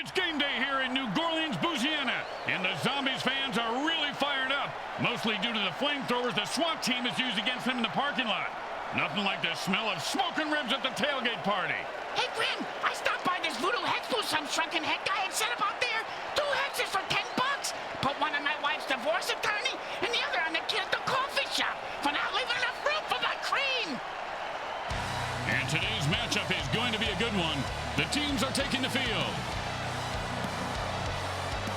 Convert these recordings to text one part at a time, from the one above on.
It's game day here in New Goreleans, Louisiana, and the Zombies fans are really fired up, mostly due to the flamethrowers the SWAT team has used against them in the parking lot. Nothing like the smell of smoking ribs at the tailgate party. Hey, Grim, I stopped by this voodoo hex booth some shrunken head guy had set up out there. 2 hexes for $10. Put one on my wife's divorce attorney and the other on the kid at the coffee shop for not leaving enough room for my cream. And today's matchup is going to be a good one. The teams are taking the field.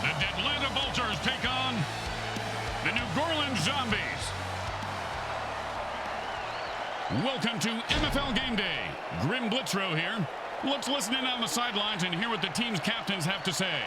The Deadlanta Vultures take on the New Goreleans Zombies. Welcome to MFL Game Day. Grim Blitzrow here. Let's listen in on the sidelines and hear what the team's captains have to say.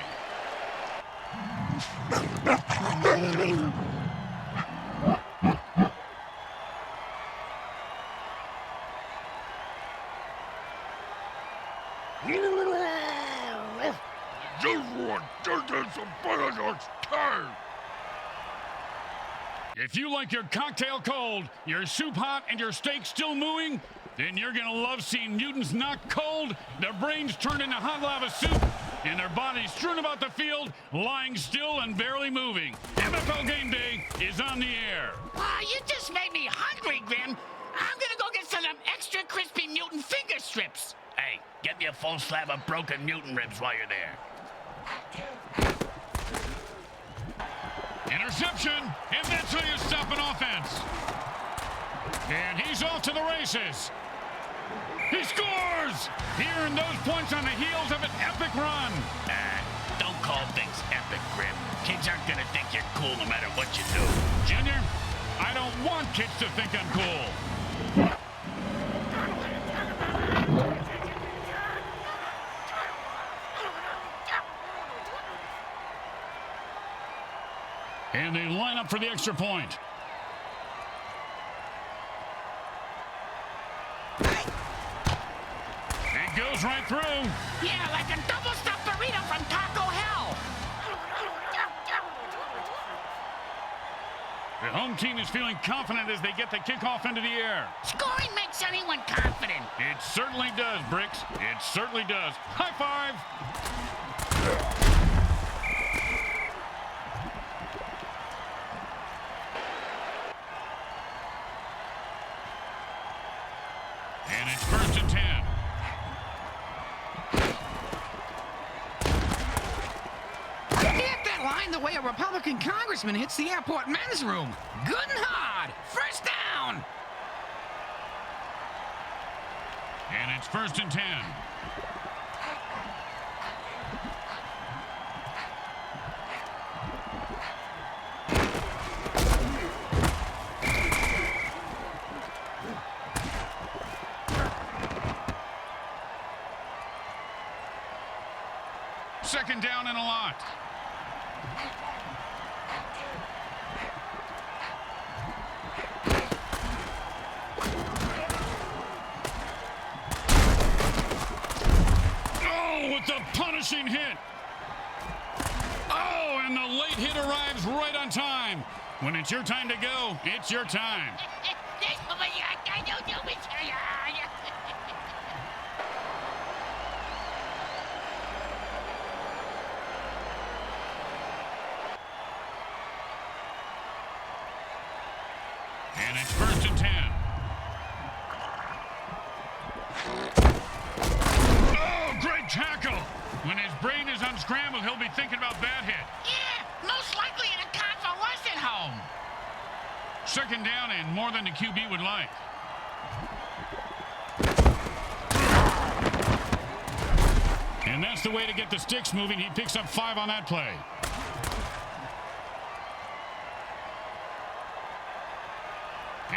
If you like your cocktail cold, your soup hot, and your steak still mooing, then you're gonna love seeing mutants knocked cold, their brains turned into hot lava soup, and their bodies strewn about the field, lying still and barely moving. MFL Game Day is on the air. You just made me hungry, Grim. I'm gonna go get some extra crispy mutant finger strips. Hey, get me a full slab of broken mutant ribs while you're there. Interception, and that's how you stop an offense. And he's off to the races. He scores! He earned those points on the heels of an epic run. Don't call things epic, Grim. Kids aren't gonna think you're cool no matter what you do. Junior, I don't want kids to think I'm cool. And they line up for the extra point. It goes right through. Yeah, like a double-stuffed burrito from Taco Hell. The home team is feeling confident as they get the kickoff into the air. Scoring makes anyone confident. It certainly does, Bricks. It certainly does. High five. And it's 1st and 10. Hit that line the way a Republican congressman hits the airport men's room. Good and hard. 1st down. And it's 1st and 10. Second down and a lot. Oh, with the punishing hit. Oh, and the late hit arrives right on time. When it's your time to go, it's your time. And it's 1st and 10. Oh, great tackle. When his brain is unscrambled, he'll be thinking about that hit. Yeah, most likely in a convalescent home. 2nd down and more than the QB would like. And that's the way to get the sticks moving. He picks up 5 on that play.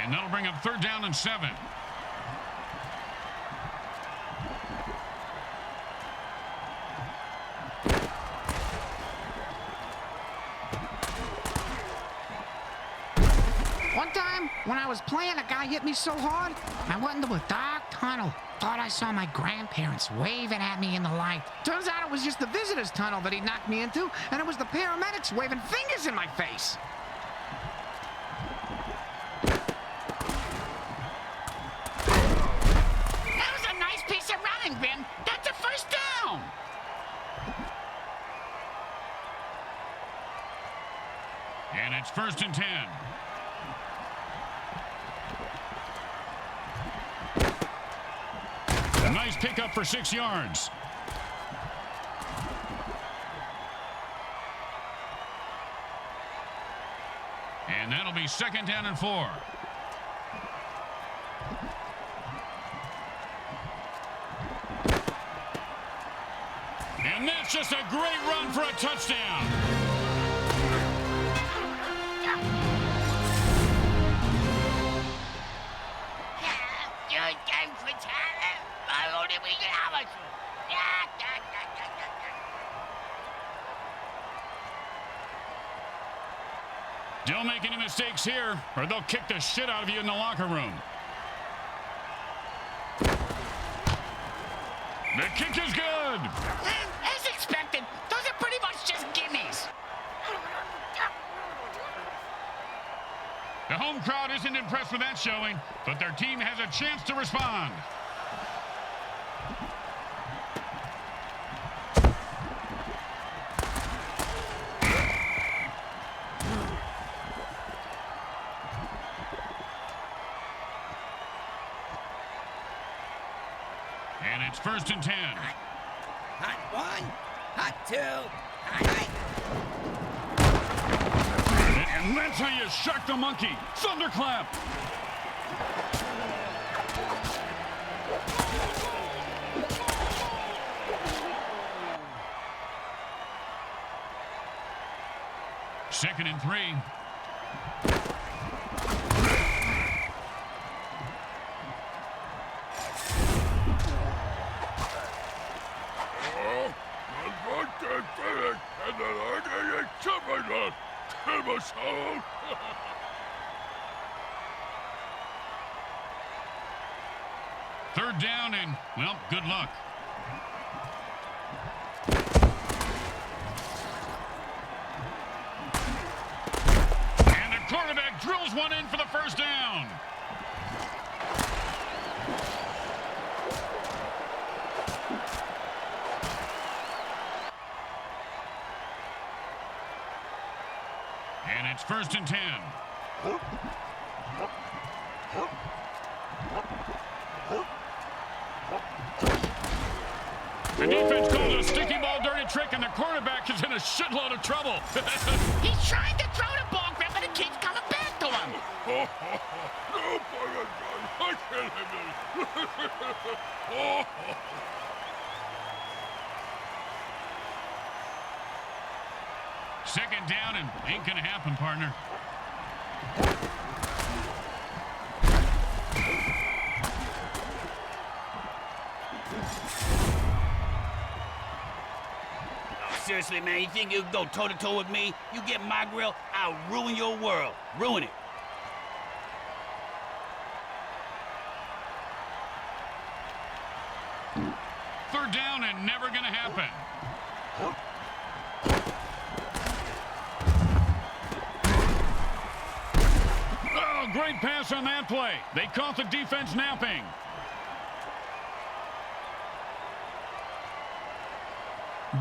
And that'll bring up 3rd down and 7. One time, when I was playing, a guy hit me so hard, I went into a dark tunnel. Thought I saw my grandparents waving at me in the light. Turns out it was just the visitor's tunnel that he knocked me into, and it was the paramedics waving fingers in my face. And it's 1st and 10. A nice pickup for 6 yards. And that'll be 2nd down and 4. And that's just a great run for a touchdown. Don't make any mistakes here, or they'll kick the shit out of you in the locker room. The kick is good. As expected, those are pretty much just gimmies. The home crowd isn't impressed with that showing, but their team has a chance to respond. And it's 1st and 10. Hot 1, hot 2, hot 3. And that's how you shock the monkey. Thunderclap. Second and 3. Third down and, well, good luck. And the quarterback drills one in for the 1st down. And it's 1st and 10. The defense calls a sticky ball dirty trick, and the quarterback is in a shitload of trouble. He's trying to throw the ball, Grip, and it keeps coming back to him. Second down and ain't gonna happen, partner. Seriously, man, you think you can go toe-to-toe with me? You get my grill, I'll ruin your world. Ruin it. Third down and never gonna happen. Oh, great pass on that play. They caught the defense napping.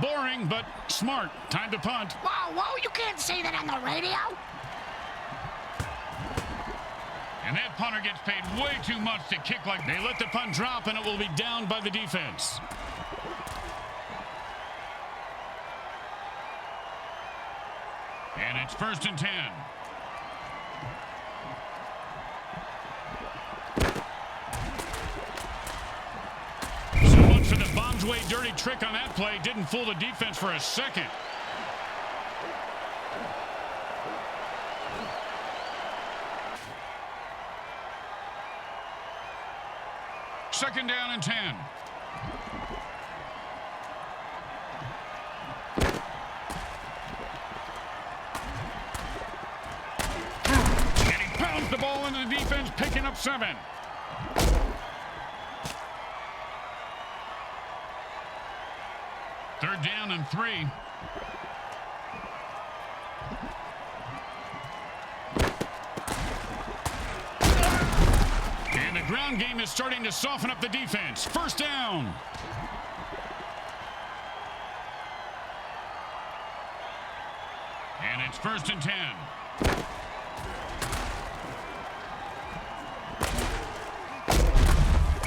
Boring, but smart. Time to punt. Whoa, you can't say that on the radio. And that punter gets paid way too much to kick like they let the punt drop, and it will be down by the defense. And it's 1st and 10. So much for the bombs way dirty trick on that play. Didn't fool the defense for a second. Second down and 10. And he pounds the ball into the defense, picking up 7. Third down and 3. And the ground game is starting to soften up the defense. First down. And it's 1st and 10.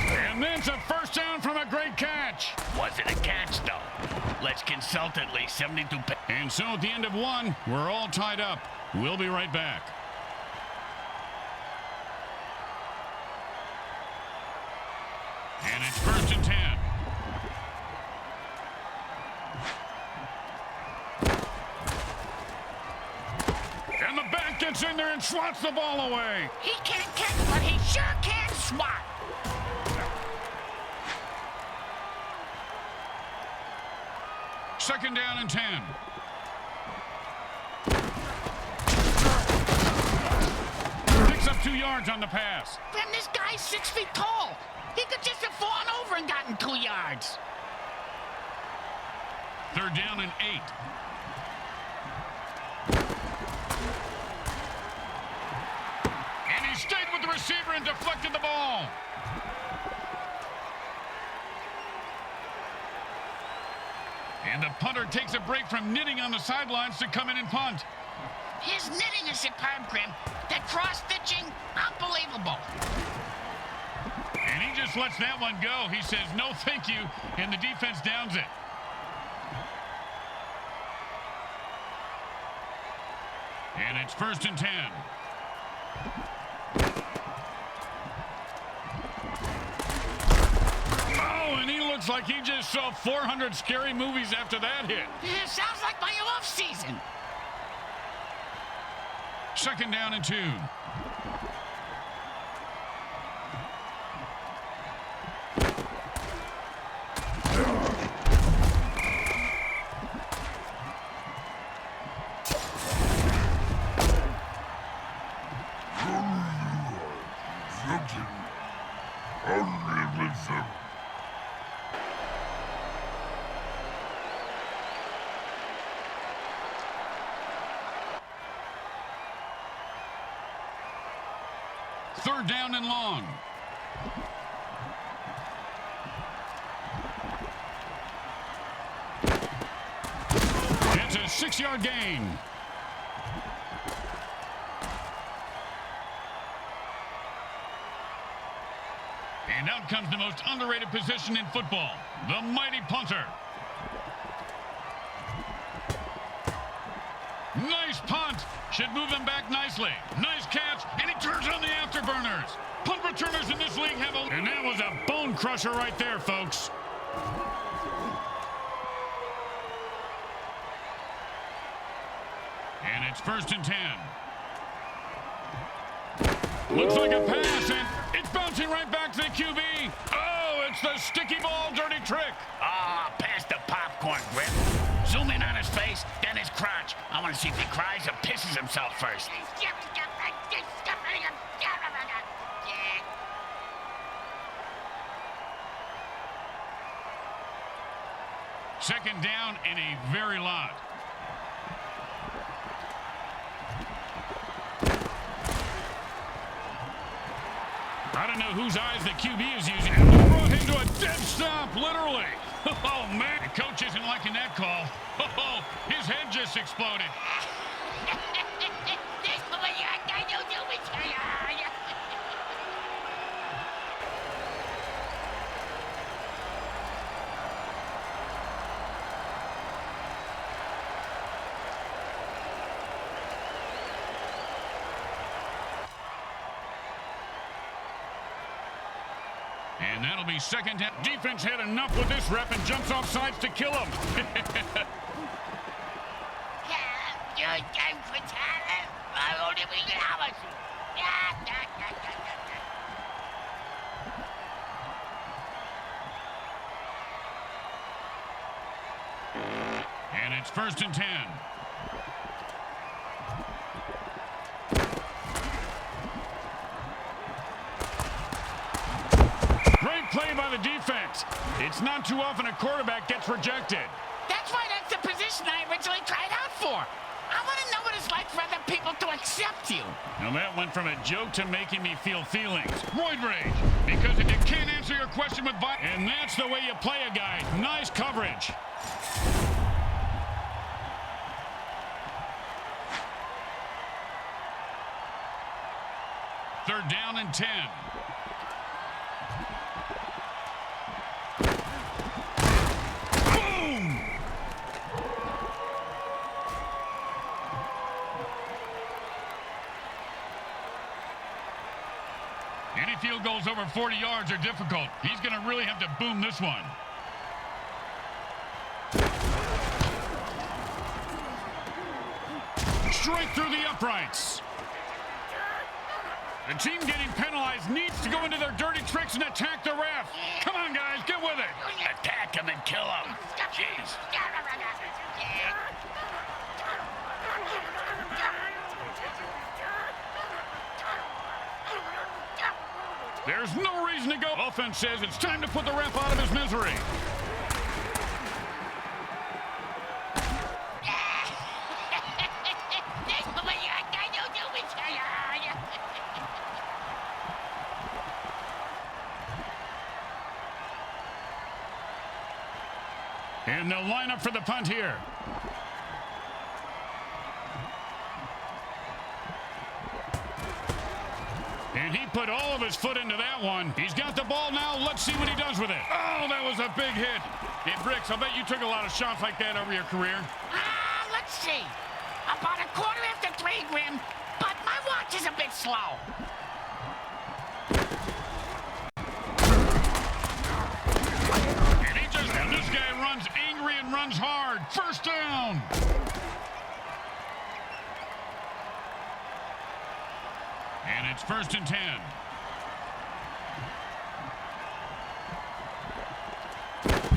And that's a first down from a great catch. Was it a catch, though? Let's consult at least 72. And so at the end of one, we're all tied up. We'll be right back. And it's 1st and 10. And the back gets in there and swats the ball away. He can't catch, but he sure can swat. Second down and 10. Picks up 2 yards on the pass. And this guy's 6 feet tall. He could just have fallen over and gotten 2 yards. 3rd down and 8. And he stayed with the receiver and deflected the ball. And the punter takes a break from knitting on the sidelines to come in and punt. His knitting is superb, Grim. That cross-stitching, unbelievable. And he just lets that one go. He says, no, thank you, and the defense downs it. And it's 1st and 10. Oh, and he looks like he just saw 400 scary movies after that hit. Yeah, sounds like my off-season. 2nd down and 2. Third down and long. It's a 6-yard gain. And out comes the most underrated position in football, the mighty punter. Nice punt. Should move them back nicely. Nice catch, and he turns on the afterburners. Punt returners in this league have a... And that was a bone crusher right there, folks. And it's 1st and 10. Looks like a pass, and it's bouncing right back to the QB. Oh, it's the sticky ball dirty trick. Ah, pass the popcorn, Grip. Zoom in on his face, then his crotch. I want to see if he cries or pisses himself first. Second down and a very lot. I don't know whose eyes the QB is using. Brought him to a dead stop, literally. Oh, man. The coach isn't liking that call. Oh, his head just exploded. And that'll be second down. Defense had enough with this rep and jumps off sides to kill him. And it's 1st and 10. Great play by the defense. It's not too often a quarterback gets rejected. That's why that's the position I originally tried out for. I want to know what it's like for other people to accept you. Now that went from a joke to making me feel feelings. Roid rage. Because if you can't answer your question with violence, and that's the way you play a guy. Nice coverage. Third down and 10. Boom! Any field goals over 40 yards are difficult. He's going to really have to boom this one. Straight through the uprights. The team getting penalized needs to go into their dirty tricks and attack the ref. Come on, guys, get with it. Attack him and kill him. Jeez. There's no reason to go. Offense says it's time to put the ref out of his misery. And they'll line up for the punt here. And he put all of his foot into that one. He's got the ball now. Let's see what he does with it. Oh, that was a big hit. Hey, Bricks, I bet you took a lot of shots like that over your career. Let's see. About a quarter after 3, Grim, but my watch is a bit slow. And this guy runs angry and runs hard. First down. And it's 1st and 10.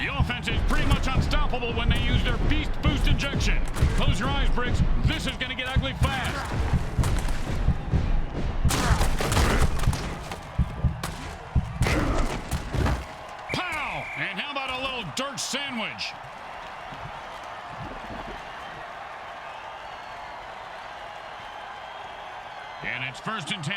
The offense is pretty much unstoppable when they use their Beast Boost injection. Close your eyes, Briggs. This is going to get ugly fast. Pow! And how about a little dirt sandwich? And it's 1st and 10.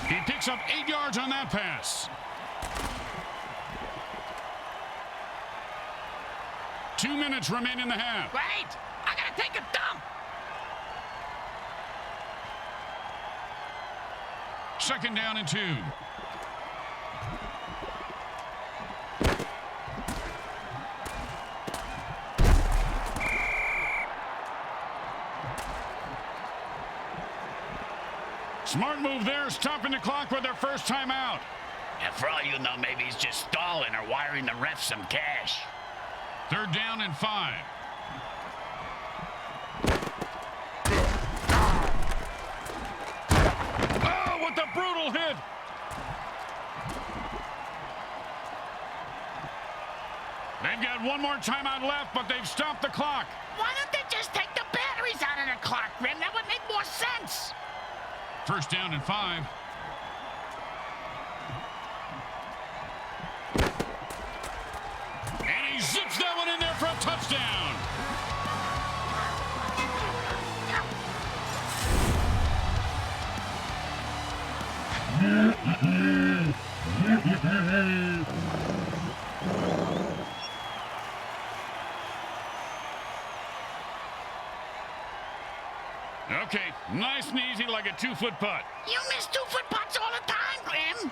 He picks up 8 yards on that pass. 2 minutes remain in the half. Wait! I gotta take a dump! 2nd down and 2. Smart move there, stopping the clock with their first timeout. And for all you know, maybe he's just stalling or wiring the ref some cash. 3rd down and 5. Oh, what a brutal hit. They've got one more timeout left, but they've stopped the clock. Why don't they just take the batteries out of the clock, Grim? That would make more sense. 1st down and 5. And he zips that one in there for a touchdown. Okay, nice and easy like a 2-foot putt. You miss 2-foot putts all the time, Grim.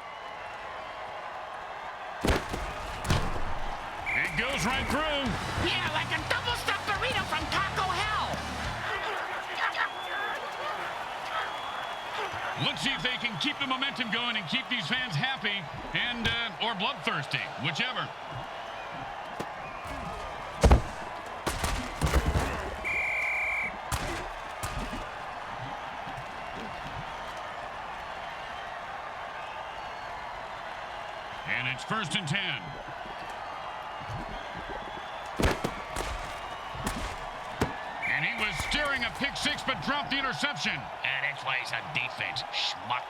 It goes right through. Yeah, like a double-stuffed burrito from Taco Hell. Let's see if they can keep the momentum going and keep these fans happy and or bloodthirsty, whichever. And it's 1st and 10. And he was steering a pick six, but dropped the interception. And that's why he's on defense, schmuck.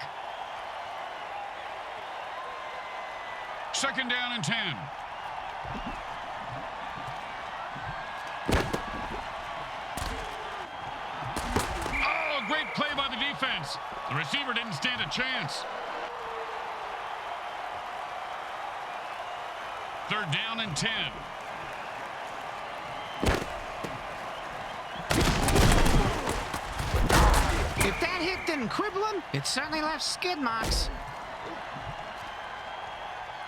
2nd down and 10. Oh, great play by the defense. The receiver didn't stand a chance. 3rd down and 10. that hit didn't cripple him, it certainly left skid marks.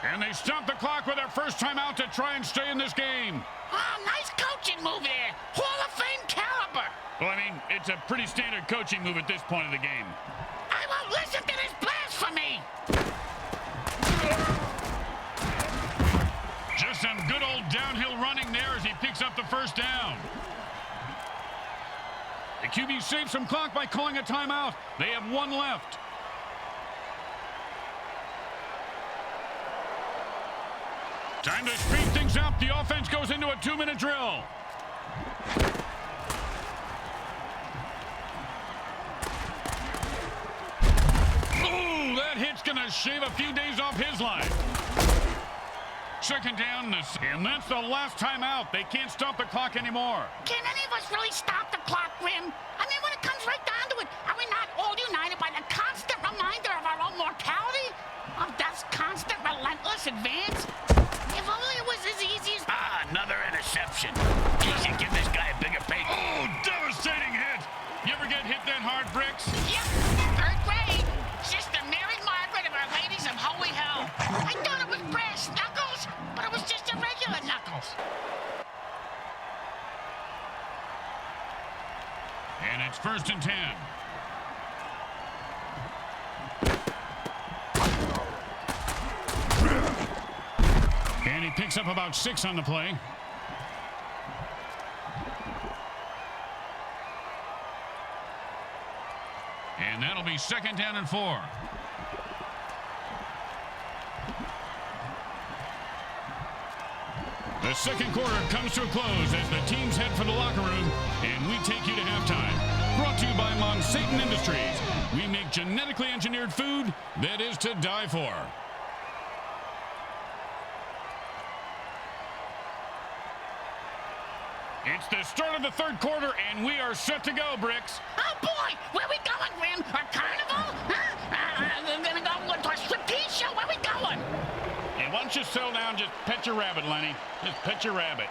And they stop the clock with their first timeout to try and stay in this game. Oh, nice coaching move there. Hall of Fame caliber. Well, I mean, it's a pretty standard coaching move at this point of the game. I won't listen to this blasphemy. Just some good old downhill running there as he picks up the first down. The QB saves some clock by calling a timeout. They have one left. Time to speed things up. The offense goes into a 2-minute drill. Ooh, that hit's going to shave a few days off his life. Second down, and that's the last time out. They can't stop the clock anymore. Can any of us really stop the clock, Grim? I mean, when it comes right down to it, are we not all united by the constant reminder of our own mortality? Of death's constant, relentless advance? If only it was as easy as... Another interception. You should give this guy a bigger pay. Oh, devastating hit. You ever get hit that hard, Bricks? Yep, third grade. Sister Mary Margaret of Our Ladies of Holy Hell. I thought it was brass knuckles, but it was just a regular knuckles. And it's 1st and 10. And he picks up about 6 on the play. And that'll be 2nd down and 4. The second quarter comes to a close as the teams head for the locker room, and we take you to halftime. Brought to you by Monsatan Industries. We make genetically engineered food that is to die for. It's the start of the third quarter, and we are set to go, Bricks. Oh, boy! Where we going, Grim? A carnival? I'm gonna go to a striptease show. Where we going? And once you settle down, just pet your rabbit, Lenny. Just pet your rabbit.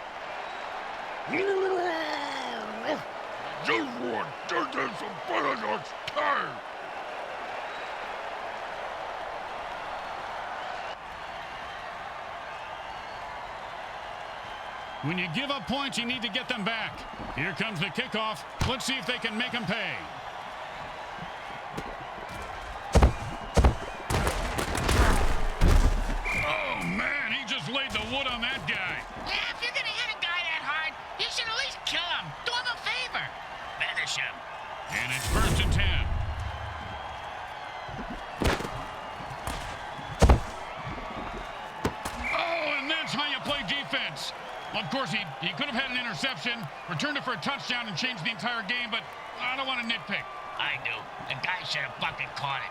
When you give up points, you need to get them back. Here comes the kickoff. Let's see if they can make them pay. Oh, man, he just laid the wood on that guy. Yeah, if you're gonna hit a guy that hard, you should at least kill him. Do him a favor. Finish him. And it's 1st and 10. Oh, and that's how you play defense. Well, of course, he could have had an interception, returned it for a touchdown, and changed the entire game, but I don't want to nitpick. I do. The guy should have fucking caught it.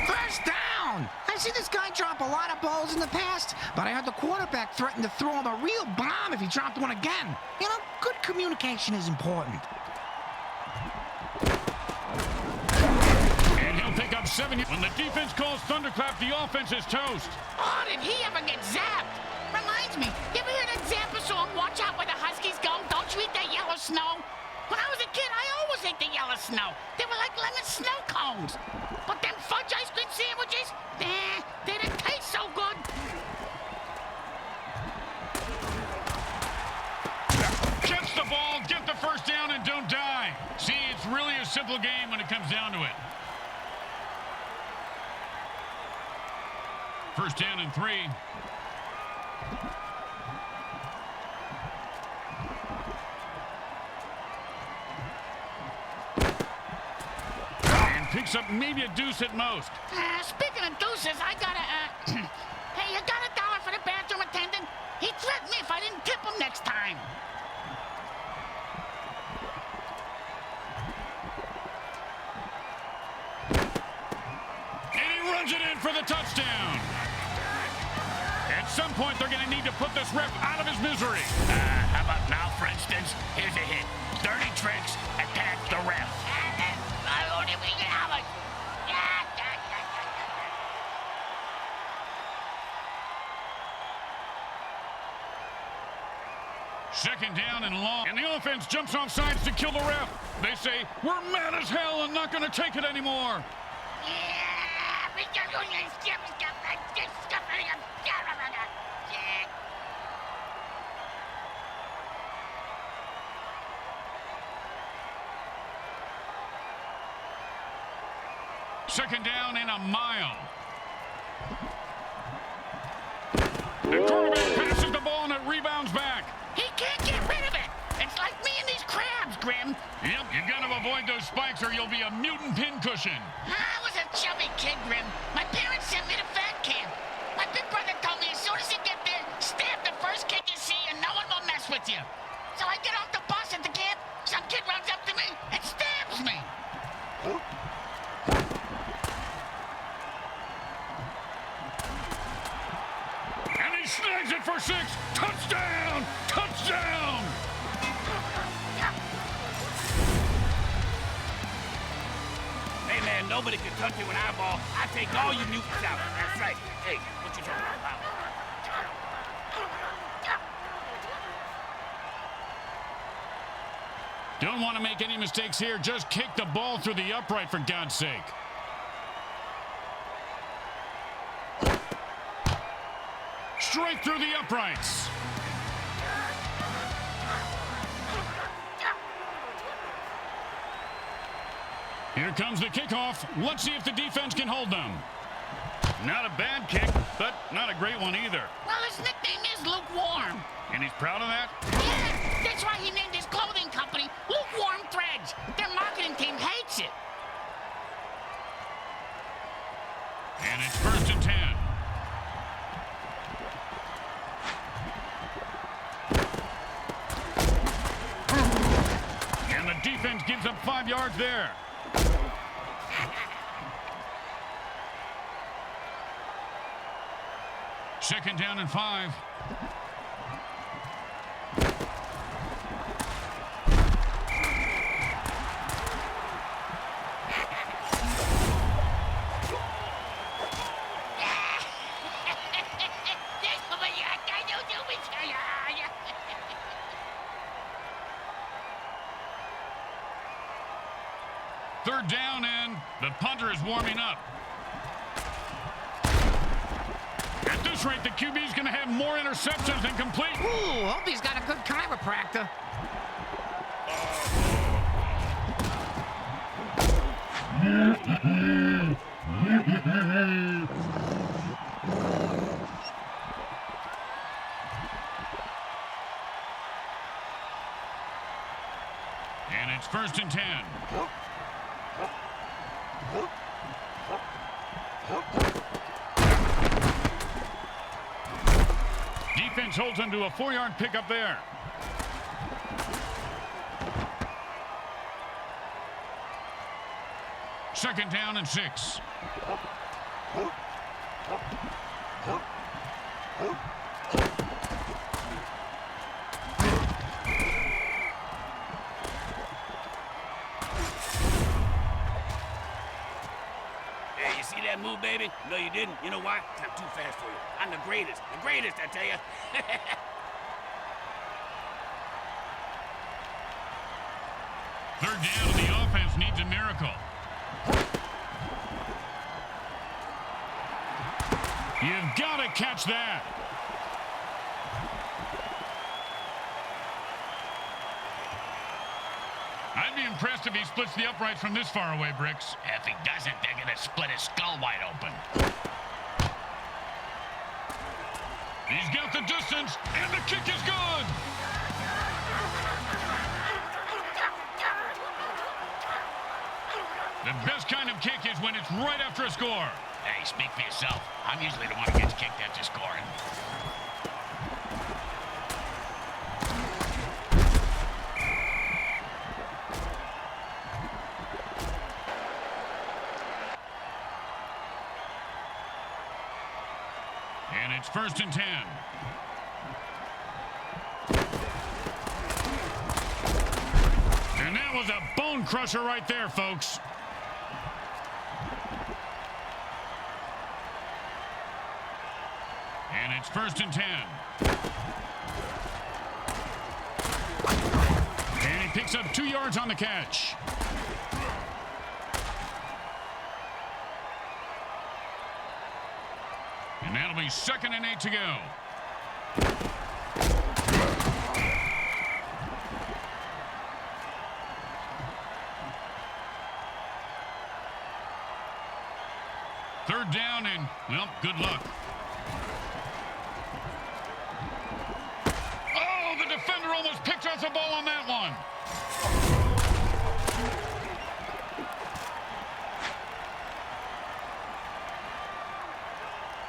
First down! I've seen this guy drop a lot of balls in the past, but I heard the quarterback threaten to throw him a real bomb if he dropped one again. You know, good communication is important. And he'll pick up 7. When the defense calls thunderclap, the offense is toast. Oh, did he ever get zapped? Reminds me, you ever hear that Zappa song, Watch Out Where the Huskies Go? Don't you eat that yellow snow? When I was a kid, I always ate the yellow snow. They were like lemon snow cones. But them fudge ice cream sandwiches, they didn't taste so good. Catch the ball, get the first down, and don't die. See, it's really a simple game when it comes down to it. 1st down and 3. And picks up maybe a deuce at most. Speaking of deuces, I gotta, hey, you got $1 for the bathroom attendant? He threatened me if I didn't tip him next time. And he runs it in for the touchdown. At some point, they're going to need to put this ref out of his misery. How about now, for instance? Here's a hit. Dirty tricks, attack the ref. down and long. And the offense jumps off sides to kill the ref. They say, we're mad as hell and not going to take it anymore. Second down and a mile. The quarterback passes the ball and it rebounds back. He can't get rid of it. It's like me and these crabs, Grim. Yep, you got to avoid those spikes or you'll be a mutant pincushion. I was a chubby kid, Grim. My parents sent me to fat camp. My big brother told me as soon as you get there, stab the first kid you see and no one will mess with you. So I get off the bus at the camp, some kid runs up to me and stabs me. And he snags it for 6. Touchdown! Touchdown! Hey, man, nobody can touch you when I ball. I take all you mutants out. That's right. Hey, what you talking about? Don't want to make any mistakes here. Just kick the ball through the upright, for God's sake. Straight through the uprights. Here comes the kickoff. Let's see if the defense can hold them. Not a bad kick, but not a great one either. Well, his nickname is Lukewarm. And he's proud of that? Yeah, that's why he named his clothing company Lukewarm Threads. Their marketing team hates it. And it's 1st and 10. And the defense gives up 5 yards there. Second down and 5. Third down, and the punter is warming up. At this rate, the QB is going to have more interceptions than complete. Ooh, hope he's got a good chiropractor. And it's 1st and 10. Defense holds him to a 4-yard pickup there. Second down and 6. Hey, you see that move, baby? No, you didn't. You know why? 'Cause I'm too fast for you. I'm the greatest, I tell you. Third down, and the offense needs a miracle. You've got to catch that. I'd be impressed if he splits the uprights from this far away, Bricks. If he doesn't, they're going to split his skull wide open. He's got the distance, and the kick is good. The best kind of kick is when it's right after a score. Hey, speak for yourself. I'm usually the one who gets kicked after scoring. And it's 1st and 10. And that was a bone crusher right there, folks. And it's 1st and 10. picks up 2 yards on the catch. And that'll be 2nd and 8 to go. Third down and, well, good luck. Oh, the defender almost picked off the ball on that one.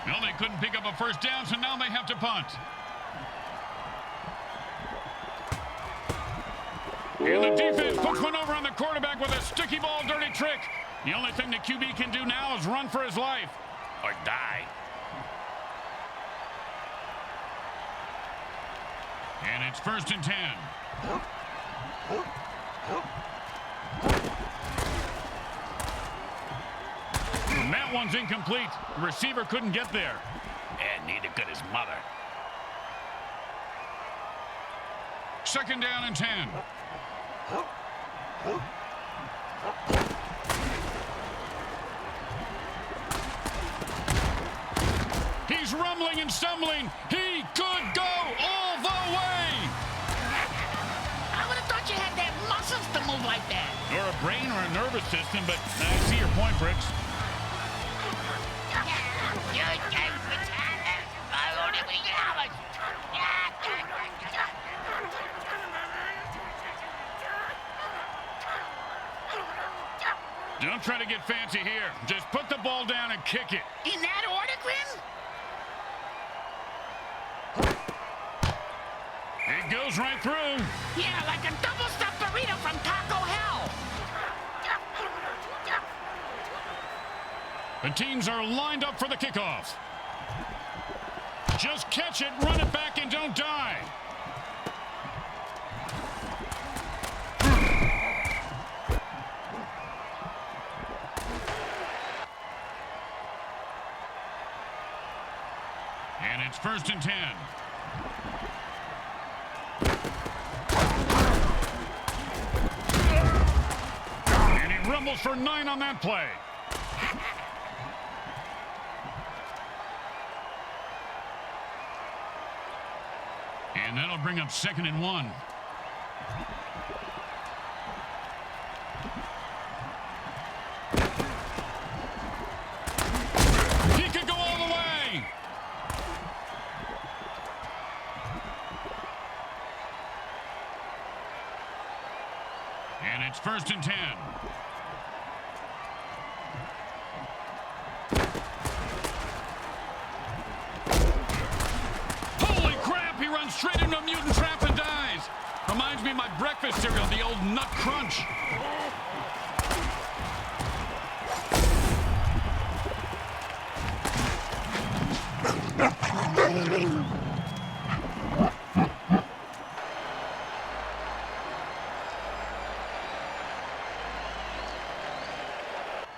Well, they couldn't pick up a first down, so now they have to punt. And the defense puts one over on the quarterback with a sticky ball dirty trick. The only thing the QB can do now is run for his life or die. And it's 1st and 10. And that one's incomplete. The receiver couldn't get there. And neither could his mother. 2nd down and 10. He's rumbling and stumbling. He could go all the way. I would have thought you had that muscles to move like that. Or a brain or a nervous system, but I see your point, Bricks. Don't try to get fancy here. Just put the ball down and kick it. In that order, Grim? It goes right through. Yeah, like a double-stuffed burrito from Taco Hell. The teams are lined up for the kickoff. Just catch it, run it back, and don't die. And it's 1st and 10. And he rumbles for 9 on that play. And that'll bring up 2nd and 1. He could go all the way. And it's 1st and 10. Holy crap, he runs straight into a mutant trap and dies. Reminds me of my breakfast cereal, the old Nut Crunch.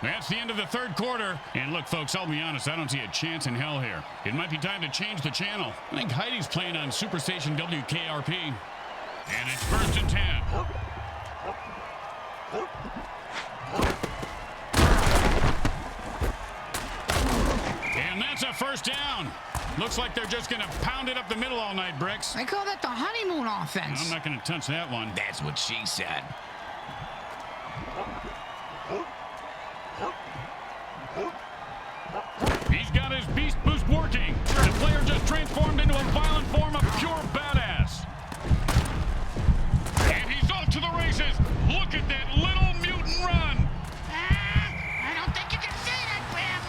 That's the end of the 3rd quarter. And look, folks, I'll be honest, I don't see a chance in hell here. It might be time to change the channel. I think Heidi's playing on Superstation WKRP. And it's 1st and 10. And that's a first down. Looks like they're just going to pound it up the middle all night, Bricks. They call that the honeymoon offense. I'm not going to touch that one. That's what she said. He's got his beast boost working. The player just transformed into a violent form of pure badass. And he's off to the races. Look at that little mutant run. I don't think you can say that, Grim.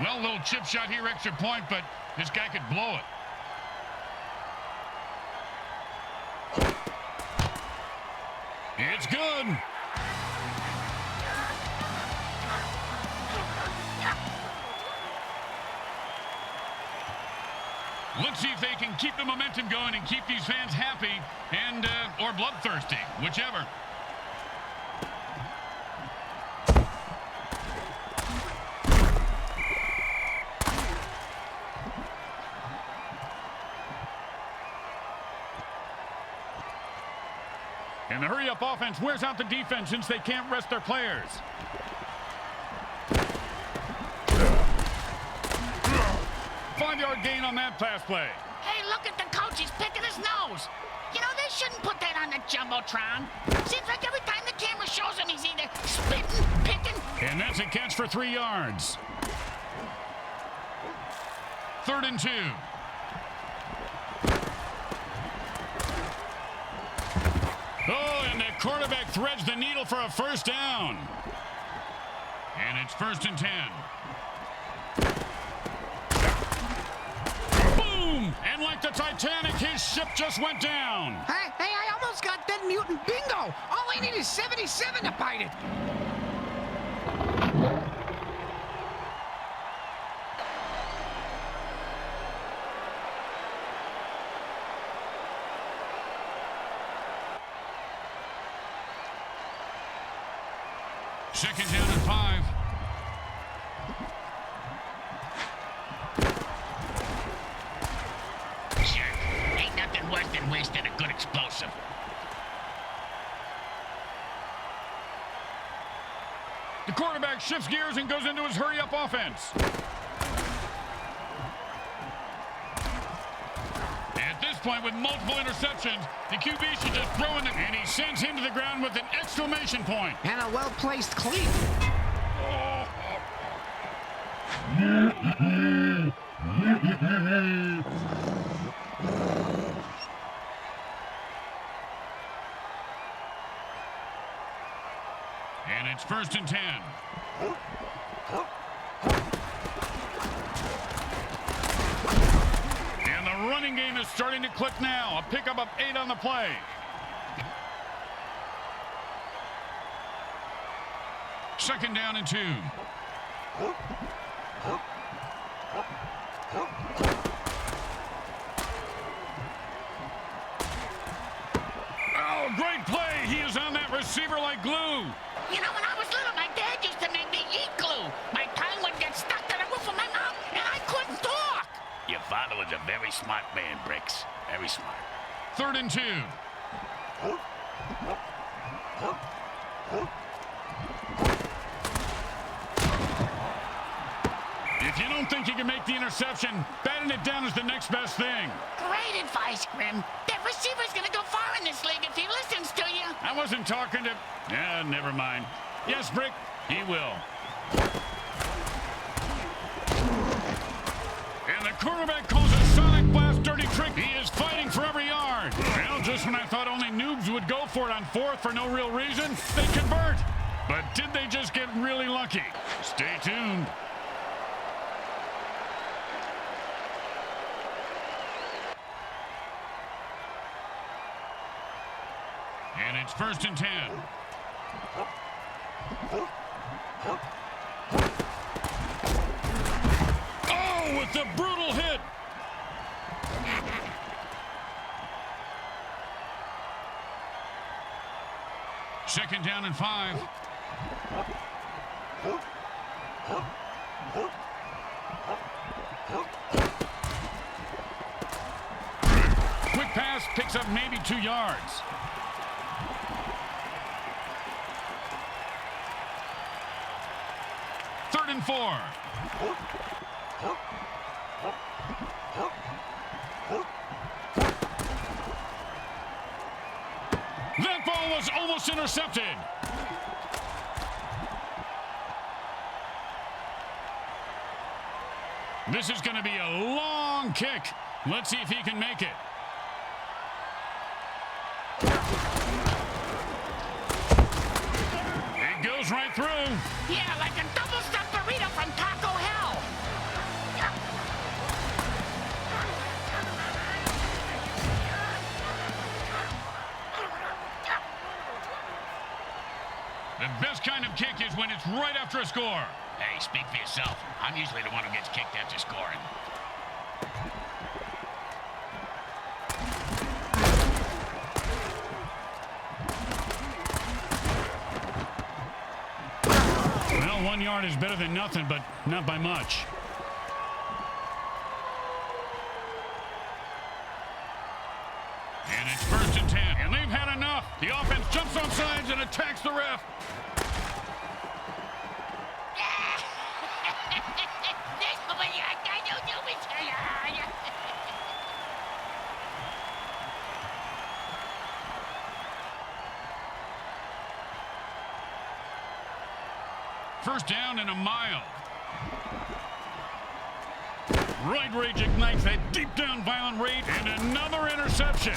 Well, little chip shot here, extra point, but this guy could blow it. It's good. Let's see if they can keep the momentum going and keep these fans happy and or bloodthirsty, whichever. And the hurry-up offense wears out the defense since they can't rest their players. Five-yard gain on that pass play. Hey, look at the coach. He's picking his nose. You know, they shouldn't put that on the Jumbotron. Seems like every time the camera shows him, he's either spitting, picking. And that's a catch for 3 yards. 3rd and 2. Oh, and the quarterback threads the needle for a first down. And it's 1st and 10. Boom! And like the Titanic, his ship just went down. Hey, I almost got Dead Mutant Bingo. All I need is 77 to bite it. Second down and 5. Sure, ain't nothing worse than wasting a good explosive. The quarterback shifts gears and goes into his hurry-up offense. At this point, with multiple interceptions, the QB should just throw in the... And he sends him to the ground with an exclamation point. And a well-placed cleat. And it's 1st and 10. And the running game is starting to click now. A pickup of 8 on the play. Second down and 2. Oh, great play. He is on that receiver like glue. You know, when I was little, my dad used to make me eat glue. My tongue would get stuck to the roof of my mouth, and I couldn't talk. Your father was a very smart man, Bricks. Very smart. 3rd and 2. If you don't think you can make the interception, batting it down is the next best thing. Great advice, Grim. That receiver's gonna go far in this league if he listens to you. I wasn't talking to... never mind. Yes, Brick, he will. And the quarterback calls a sonic blast dirty trick. He is fighting for every yard. Well, just when I thought only noobs would go for it on 4th for no real reason, they convert. But did they just get really lucky? Stay tuned. And it's 1st and 10. Oh, with the brutal hit. Second down and 5. Quick pass picks up maybe 2 yards. Third and 4. That ball was almost intercepted. This is going to be a long kick. Let's see if he can make it. It goes right through. Yeah, like a double-stuffed burrito from Taco Hell. The best kind of kick is when it's right after a score. Hey, speak for yourself. I'm usually the one who gets kicked after scoring. 1 yard is better than nothing, but not by much. And it's 1st and 10. And they've had enough. The offense jumps off sides and attacks the ref. First down and a mile. Right rage ignites that deep down violent rage, and another interception.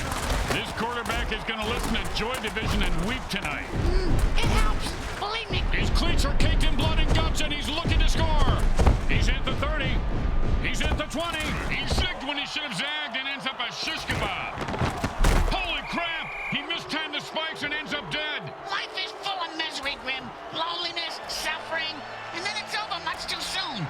This quarterback is going to listen to Joy Division and weep tonight. It helps. Believe me. His cleats are caked in blood and guts, and he's looking to score. He's at the 30. He's at the 20. He's sick when he should have zagged and ends up a shish kebab. Holy crap! He mistimed the spikes and ends up dead. Life is full of misery, Grim. Loneliness, suffering, and then it's over much too soon.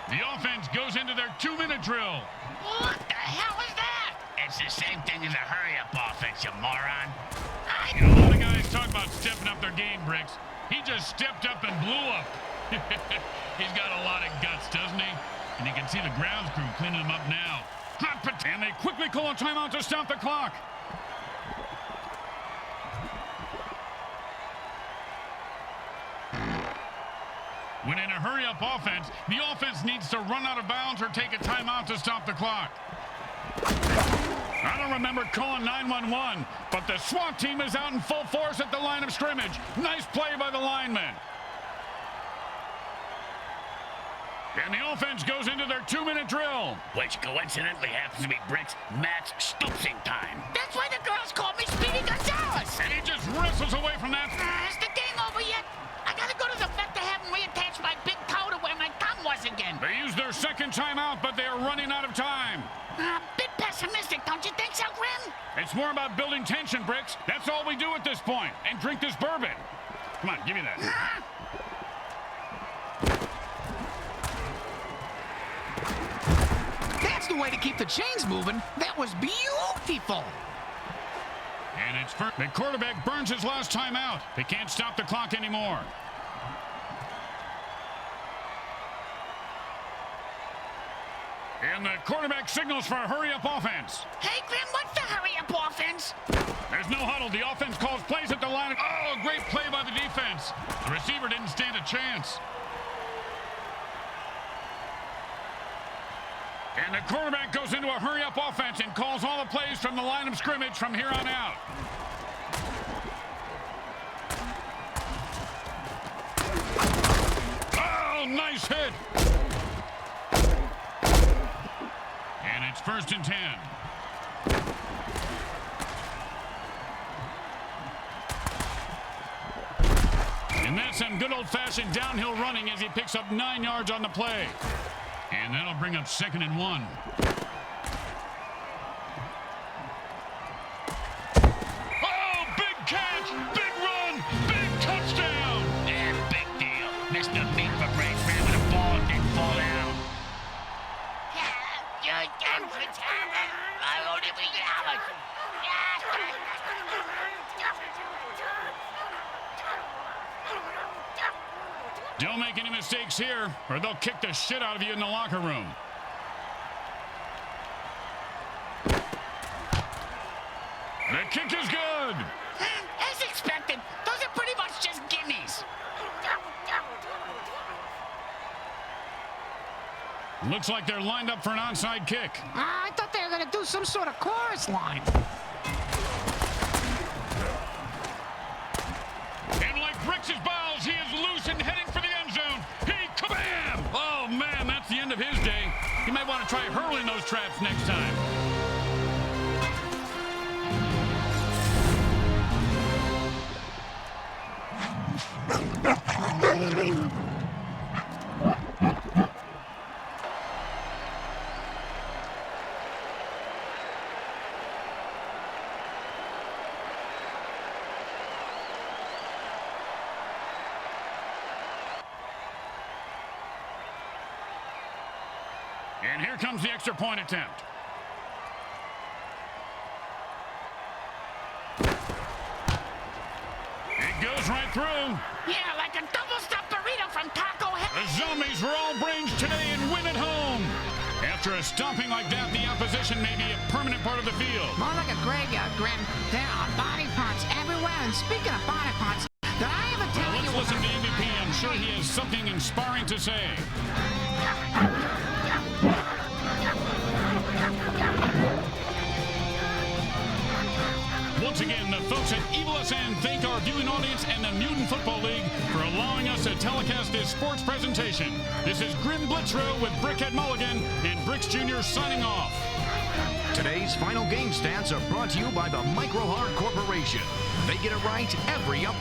The offense goes into their 2-minute drill. What the hell is that? It's the same thing as a hurry-up offense, you moron. You know, a lot of guys talk about stepping up their game, Bricks. He just stepped up and blew up. He's got a lot of guts, doesn't he? And you can see the grounds crew cleaning him up now. Hot potato. And they quickly call a timeout to stop the clock. When in a hurry-up offense, the offense needs to run out of bounds or take a timeout to stop the clock. I don't remember calling 911, but the SWAT team is out in full force at the line of scrimmage. Nice play by the lineman. And the offense goes into their 2-minute drill. Which coincidentally happens to be Brick's match stoopsing time. That's why the girls call me Speedy Gonzalez. And he just wrestles away from that. Is the game over yet? I gotta go to the vet to have him reattach my big toe to where my thumb was again. They used their second timeout, but they are running out of time. Bit pessimistic, don't you think so, Grim? It's more about building tension, Bricks. That's all we do at this point. And drink this bourbon. Come on, give me that. That's the way to keep the chains moving. That was beautiful. And it's first. The quarterback burns his last time out. They can't stop the clock anymore. And the quarterback signals for a hurry-up offense. Hey, Grim, what's the hurry-up offense? There's no huddle. The offense calls plays at the line of... Oh, great play by the defense. The receiver didn't stand a chance. And the quarterback goes into a hurry-up offense and calls all the plays from the line of scrimmage from here on out. Oh, nice hit. And it's 1st and 10. And that's some good old-fashioned downhill running as he picks up 9 yards on the play. And that'll bring up 2nd and 1. Oh, big catch, big run, big touchdown. Yeah, big deal. Mr. Meat for Brains ran with the ball and didn't fall down. You're done for time. I won't even get out. Don't make any mistakes here, or they'll kick the shit out of you in the locker room. The kick is good. As expected, those are pretty much just gimmies. Looks like they're lined up for an onside kick. I thought they were going to do some sort of chorus line. And like Bricks' balls, he is loose and heading for the end zone. Kabam! Oh, man, that's the end of his day. He might want to try hurling those traps next time. And here comes the extra point attempt. It goes right through. Yeah, like a double-stuffed burrito from Taco Hell. The Zombies were all brains today and win at home. After a stomping like that, the opposition may be a permanent part of the field. More like a graveyard, Grim. There are body parts everywhere. And speaking of body parts, did I ever tell Well, you... let's listen to MVP. I'm sure he has something inspiring to say. Once again, the folks at Evil SN thank our viewing audience and the Mutant Football League for allowing us to telecast this sports presentation. This is Grim Blitzrow with Brickhead Mulligan and Bricks Jr. signing off. Today's final game stats are brought to you by the Micro Hard Corporation. They get it right every up.